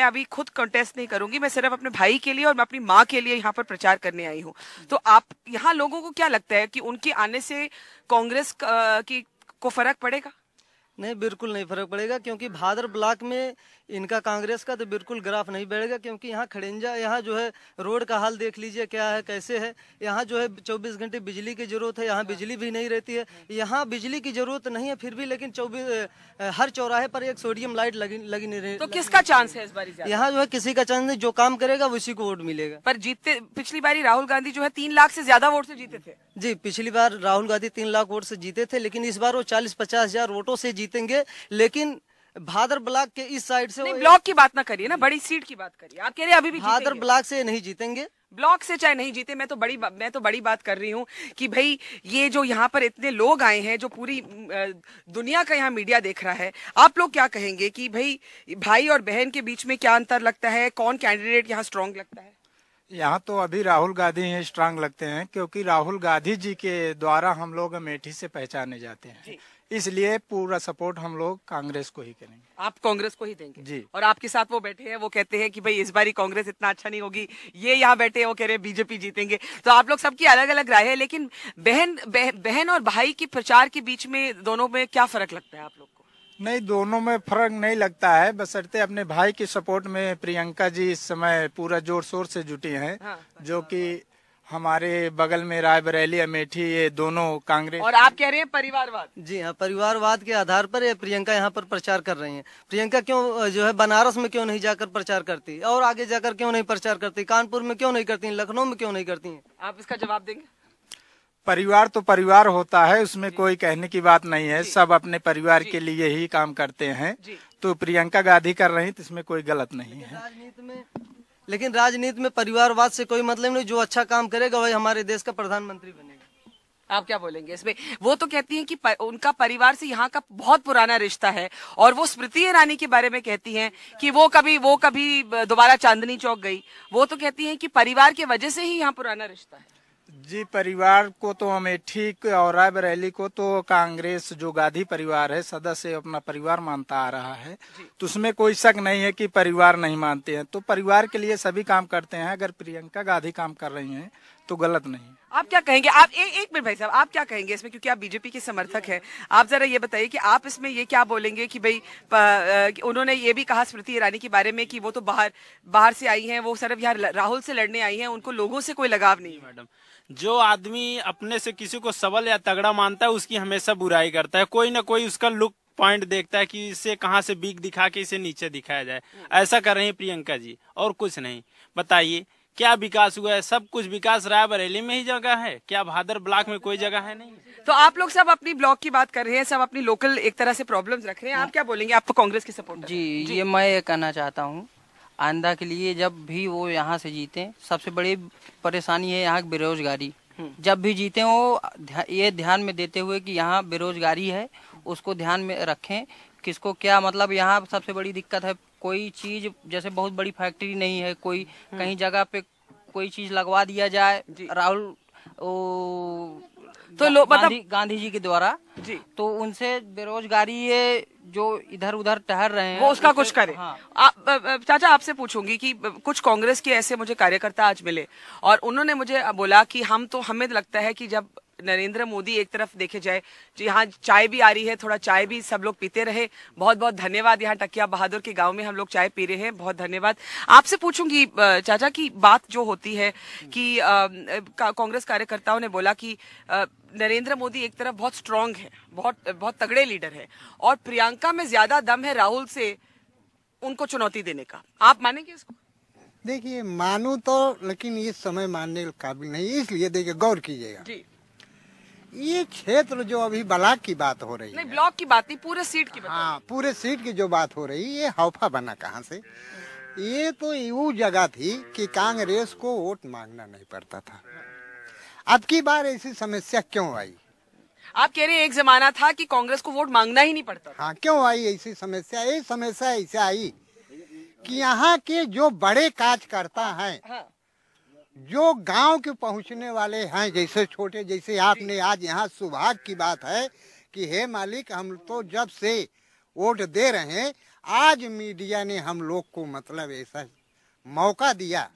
अभी खुद कंटेस्ट नहीं करूंगी, मैं सिर्फ अपने भाई के लिए और मैं अपनी माँ के लिए यहाँ पर प्रचार करने आई हूँ। तो आप यहाँ लोगों को क्या लगता है कि उनके आने से कांग्रेस को फर्क पड़ेगा? नहीं, बिल्कुल नहीं फर्क पड़ेगा, क्योंकि भादर ब्लॉक में इनका कांग्रेस का तो बिल्कुल ग्राफ नहीं बढ़ेगा, क्योंकि यहाँ खड़ेंजा, यहाँ जो है रोड का हाल देख लीजिए क्या है, कैसे है। यहाँ जो है 24 घंटे बिजली की जरूरत है, यहाँ बिजली भी नहीं रहती है। यहाँ बिजली की जरूरत नहीं है फिर भी, लेकिन हर चौराहे पर एक सोडियम लाइट लगी नहीं रही। तो किसका चांस है इस बार? यहाँ जो है किसी का चांस नहीं, जो काम करेगा उसी को वोट मिलेगा। पर जीतते पिछली बारी राहुल गांधी जो है 3 लाख से ज्यादा वोट से जीते थे। जी, पिछली बार राहुल गांधी 3 लाख वोट से जीते थे, लेकिन इस बार वो 40-50 हजार वोटों से जीतेंगे। लेकिन भादर ब्लॉक के इस साइड से, ब्लॉक की बात ना करिए ना, बड़ी सीट की बात करिए। आप कह रहे हैं अभी भी भादर ब्लॉक से नहीं जीतेंगे। ब्लॉक से चाहे नहीं जीते, मैं तो बड़ी बात कर रही हूँ कि भाई ये जो यहाँ पर इतने लोग आए हैं, जो पूरी दुनिया का यहाँ मीडिया देख रहा है, आप लोग क्या कहेंगे कि भाई और बहन के बीच में क्या अंतर लगता है? कौन कैंडिडेट यहाँ स्ट्रांग लगता है? यहाँ तो अभी राहुल गांधी ही स्ट्रांग लगते हैं, क्योंकि राहुल गांधी जी के द्वारा हम लोग अमेठी से पहचाने जाते हैं, इसलिए पूरा सपोर्ट हम लोग कांग्रेस को ही करेंगे। आप कांग्रेस को ही देंगे? जी। और आपके साथ वो बैठे हैं, वो कहते हैं कि भाई इस बारी कांग्रेस इतना अच्छा नहीं होगी। ये यहाँ बैठे हैं, वो कह रहे हैं बीजेपी जीतेंगे। तो आप लोग सबकी अलग अलग राय है, लेकिन बहन और भाई की प्रचार के बीच में, दोनों में क्या फर्क लगता है आप लोग को? नहीं, दोनों में फर्क नहीं लगता है, बशर्ते अपने भाई की सपोर्ट में प्रियंका जी इस समय पूरा जोर शोर से जुटी हैं। हाँ। जो कि हमारे बगल में रायबरेली अमेठी ये दोनों कांग्रेस। और आप कह रहे हैं परिवारवाद? जी हाँ, परिवारवाद के आधार पर ये प्रियंका यहाँ पर प्रचार कर रही हैं। प्रियंका क्यों जो है बनारस में क्यों नहीं जाकर प्रचार करती, और आगे जाकर क्यों नहीं प्रचार करती, कानपुर में क्यों नहीं करती, लखनऊ में क्यों नहीं करती हैं? आप इसका जवाब देंगे? परिवार तो परिवार होता है, उसमें कोई कहने की बात नहीं है। सब अपने परिवार के लिए ही काम करते हैं। तो प्रियंका गांधी कर रही तो इसमें कोई गलत नहीं है। लेकिन राजनीति में परिवारवाद से कोई मतलब नहीं। जो अच्छा काम करेगा वही हमारे देश का प्रधानमंत्री बनेगा। आप क्या बोलेंगे इसमें? वो तो कहती हैं कि उनका परिवार से यहाँ का बहुत पुराना रिश्ता है, और वो स्मृति ईरानी के बारे में कहती हैं कि वो कभी दोबारा चांदनी चौक गई। वो तो कहती हैं कि परिवार के वजह से ही यहाँ पुराना रिश्ता है। जी, परिवार को तो अमेठी और रायबरेली को तो कांग्रेस जो गांधी परिवार है सदस्य अपना परिवार मानता आ रहा है, तो उसमें कोई शक नहीं है कि परिवार नहीं मानते हैं। तो परिवार के लिए सभी काम करते हैं। अगर प्रियंका गांधी काम कर रही हैं तो गलत नहीं। आप क्या कहेंगे? आप एक मिनट भाई साहब, आप क्या कहेंगे इसमें, क्योंकि आप बीजेपी के समर्थक हैं। आप जरा ये बताइए कि आप इसमें ये क्या बोलेंगे कि भाई उन्होंने ये भी कहा स्मृति ईरानी के बारे में कि वो तो बाहर से आई हैं, वो सिर्फ यहाँ राहुल से लड़ने आई हैं, उनको लोगों से कोई लगाव नहीं। मैडम, जो आदमी अपने से किसी को सबल या तगड़ा मानता है उसकी हमेशा बुराई करता है। कोई ना कोई उसका लुक पॉइंट देखता है कि इसे कहाँ से वीक दिखा के इसे नीचे दिखाया जाए। ऐसा कर रही है प्रियंका जी, और कुछ नहीं। बताइए क्या विकास हुआ है? सब कुछ विकास रायबरेली में ही जगह है, क्या भादर ब्लॉक में कोई जगह है? नहीं। तो आप लोग सब अपनी ब्लॉक की बात कर रहे हैं, सब अपनी लोकल एक तरह से प्रॉब्लम्स रख रहे हैं। आप क्या बोलेंगे? आप तो कांग्रेस के सपोर्टर। जी, ये मैं ये कहना चाहता हूँ, आइंदा के लिए जब भी वो यहाँ से जीते, सबसे बड़ी परेशानी है यहाँ की बेरोजगारी। जब भी जीते वो ये ध्यान में देते हुए कि यहाँ बेरोजगारी है, उसको ध्यान में रखें। किसको क्या मतलब, यहाँ सबसे बड़ी दिक्कत है कोई चीज जैसे बहुत बड़ी फैक्ट्री नहीं है, कोई कहीं जगह पे कोई चीज लगवा दिया जाए राहुल तो गांधी जी के द्वारा जी, तो उनसे बेरोजगारी ये जो इधर उधर टहल रहे हैं वो उसका कुछ करे। हाँ। चाचा आपसे पूछूंगी कि कुछ कांग्रेस के ऐसे मुझे कार्यकर्ता आज मिले और उन्होंने मुझे बोला कि हमें लगता है कि जब नरेंद्र मोदी एक तरफ देखे जाए, जी यहाँ चाय भी आ रही है, थोड़ा चाय भी सब लोग पीते रहे। बहुत बहुत धन्यवाद। यहाँ टकिया बहादुर के गांव में हम लोग चाय पी रहे हैं, बहुत धन्यवाद। आपसे पूछूंगी चाचा की बात जो होती है कि कांग्रेस कार्यकर्ताओं ने बोला कि नरेंद्र मोदी एक तरफ बहुत स्ट्रांग है, बहुत तगड़े लीडर है, और प्रियंका में ज्यादा दम है राहुल से उनको चुनौती देने का। आप मानेंगे इसको? देखिए, मानू तो, लेकिन इस समय मानने के काबिल नहीं। इसलिए देखिए, गौर कीजिएगा, ये क्षेत्र जो अभी ब्लॉक की बात हो रही है, नहीं ब्लॉक की बात नहीं, पूरे सीट की बात। हाँ, पूरे सीट की जो बात हो रही है, ये हौफा बना कहाँ से? ये तो वो जगह थी कि कांग्रेस को वोट मांगना नहीं पड़ता था। अब की बार ऐसी समस्या क्यों आई? आप कह रहे हैं एक जमाना था कि कांग्रेस को वोट मांगना ही नहीं पड़ता। हाँ, क्यों आई ऐसी समस्या? ये समस्या ऐसे आई कि यहाँ के जो बड़े कार्यकर्ता हैं, जो गांव के पहुंचने वाले हैं, जैसे छोटे, जैसे आपने आज यहाँ सौभाग्य की बात है कि हे मालिक, हम तो जब से वोट दे रहे हैं, आज मीडिया ने हम लोग को मतलब ऐसा मौका दिया।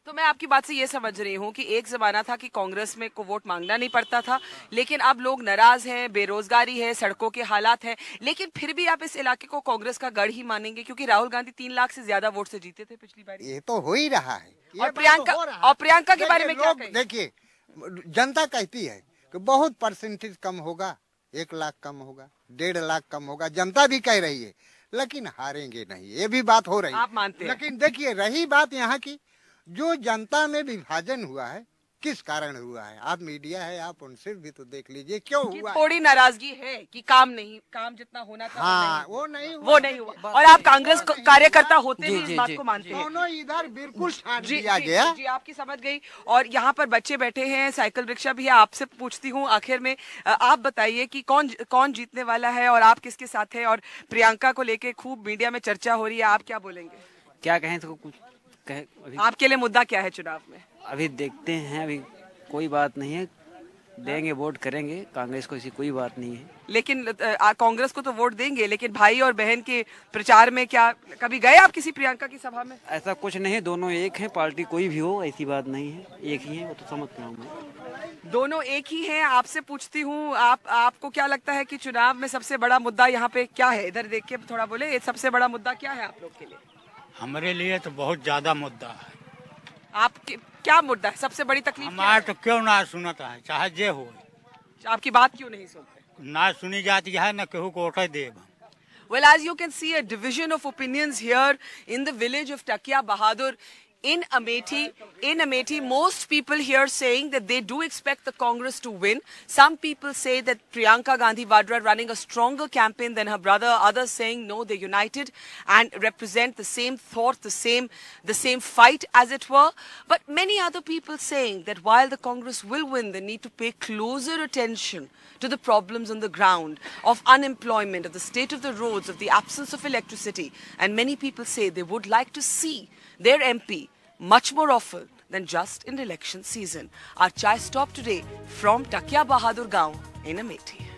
तो मैं आपकी बात से ये समझ रही हूँ कि एक जमाना था कि कांग्रेस में को वोट मांगना नहीं पड़ता था, लेकिन अब लोग नाराज हैं, बेरोजगारी है, सड़कों के हालात हैं, लेकिन फिर भी आप इस इलाके को कांग्रेस का गढ़ ही मानेंगे क्योंकि राहुल गांधी 3 लाख से ज्यादा वोट से जीते थे पिछली बार। ये तो हो ही रहा है। और प्रियंका के बारे में क्या कहें? देखिए, जनता कहती है कि बहुत परसेंटेज कम होगा, 1 लाख कम होगा, 1.5 लाख कम होगा, जनता भी कह रही है, लेकिन हारेंगे नहीं, ये भी बात हो रही है। आप मानते हैं? लेकिन देखिए, रही बात यहाँ की, जो जनता में विभाजन हुआ है, किस कारण हुआ है? आप मीडिया है, आप उनसे भी तो देख लीजिए क्यों हुआ। थोड़ी नाराजगी है कि काम जितना होना था हाँ, वो नहीं हुआ। और आप कांग्रेस कार्यकर्ता होते भी इस बात को मानते हैं? दोनों इधर बिल्कुल छांट दिया गया। जी, आपकी समझ गई। और यहाँ पर बच्चे बैठे हैं, साइकिल रिक्शा भी है। आपसे पूछती हूँ आखिर में, आप बताइए कि कौन जीतने वाला है और आप किसके साथ है? और प्रियंका को लेके खूब मीडिया में चर्चा हो रही है, आप क्या बोलेंगे? क्या कहें तो कुछ आपके लिए मुद्दा क्या है चुनाव में? अभी देखते हैं, अभी कोई बात नहीं है, देंगे, वोट करेंगे, कांग्रेस को ऐसी कोई बात नहीं है। लेकिन कांग्रेस को तो वोट देंगे, लेकिन भाई और बहन के प्रचार में क्या कभी गए आप किसी प्रियंका की सभा में? ऐसा कुछ नहीं है, दोनों एक हैं, पार्टी कोई भी हो ऐसी बात नहीं है, एक ही है, वो तो समझता हूँ मैं। दोनों एक ही हैं। आपसे पूछती हूँ, आपको क्या लगता है कि चुनाव में सबसे बड़ा मुद्दा यहाँ पे क्या है? इधर देख के थोड़ा बोले, ये सबसे बड़ा मुद्दा क्या है आप लोग के लिए? हमारे लिए तो बहुत ज्यादा मुद्दा है। आप क्या मुद्दा है? सबसे बड़ी तकलीफ हमारा तो क्यों ना सुनता है, चाहे जे हो। आपकी बात क्यों नहीं सुनते? ना सुनी जाती है, न केहू को vote they. Well, as you can see, a division of opinions here in the village of Takia Bahadur in Amethi. Most people here saying that they do expect the Congress to win. Some people say that Priyanka Gandhi Vadra running a stronger campaign than her brother. Others saying no, they're united and represent the same thought, the same fight, as it were. But many other people saying that while the Congress will win, they need to pay closer attention to the problems on the ground of unemployment, of the state of the roads, of the absence of electricity. And many people say they would like to see their MP much more often than just in election season. Our chai stop today from Takia Bahadur Gaon in Amethi.